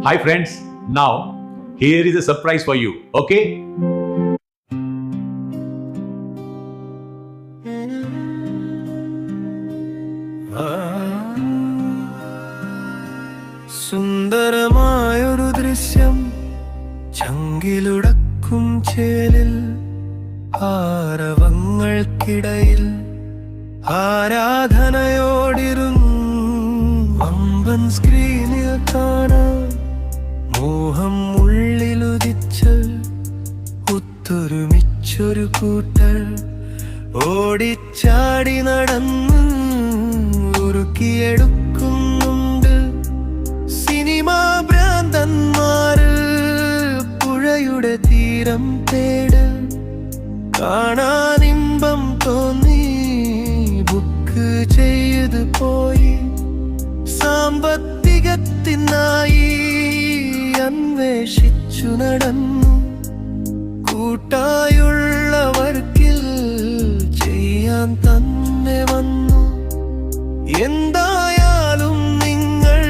Hi friends, now here is a surprise for you, okay? സുന്ദരമായൊരു ദൃശ്യം ചങ്കിലുടക്കും ചേലിൽ ആരവങ്ങൾക്കിടയിൽ ആരാധനയോടിരുന്നു വമ്പൻ സ്ക്രീനിൽ കാണാൻ മോഹം ഉള്ളിലുദിച്ച് ഒത്തൊരുമിച്ചൊരു കൂട്ടർ ഓടിച്ചാടി നടന്ന് ഉരുക്കിയെടുക്കുന്നുണ്ട് സിനിമാ ഭ്രാന്തന്മാര് പുഴയുടെ തീരം തേട് കാണാനിമ്പം തോന്നി ബുക്ക് ചെയ്ത് പോയി സാമ്പത്തികത്തിനായി അന്വേഷിച്ചു നടന്നു കൂട്ടായുള്ളവർക്കിൽ ചെയ്യാൻ തന്നെ വന്നു എന്തായാലും നിങ്ങൾ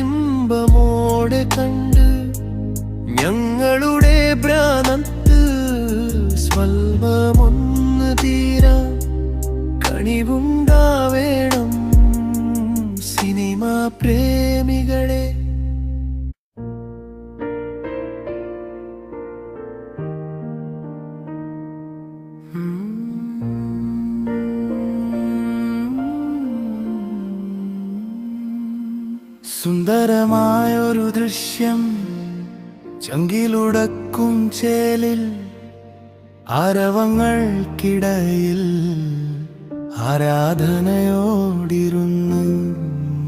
ഇമ്പമോടെ കണ്ട് ഞങ്ങളുടെ ഭ്രാന്ത് സ്വൽപമൊന്ന് തീരാ കണിവുണ്ടാവേണം സിനിമാ പ്രേമികളെ. സുന്ദരമായൊരു ദൃശ്യം ചങ്കിലുടക്കും ചേലിൽ ആരവങ്ങൾക്കിടയിൽ ആരാധനയോടിരുന്ന്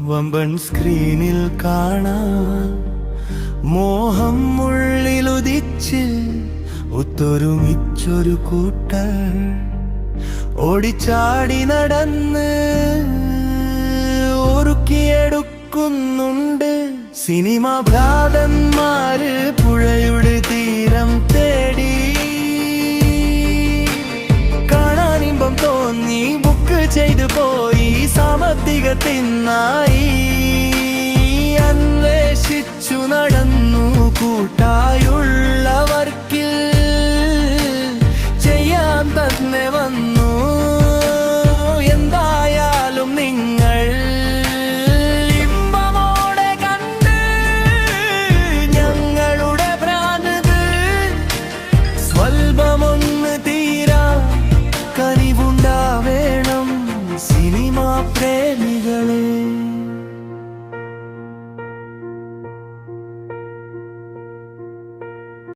വമ്പൻ സ്ക്രീനിൽ കാണാൻ മോഹം ഉള്ളിലുദിച്ച് ഒത്തൊരുമിച്ചൊരു കൂട്ടർ ഓടിച്ചാടി നടന്ന് ഒരുക്കിയെടുക്കുന്നുണ്ട് സിനിമാ ഭ്രാന്തന്മാര് പുഴയുടെ തീരം തേടി കാണാനിമ്പം തോന്നി ബുക്ക് ചെയ്തു പോയി സാമ്പത്തികത്തിനായി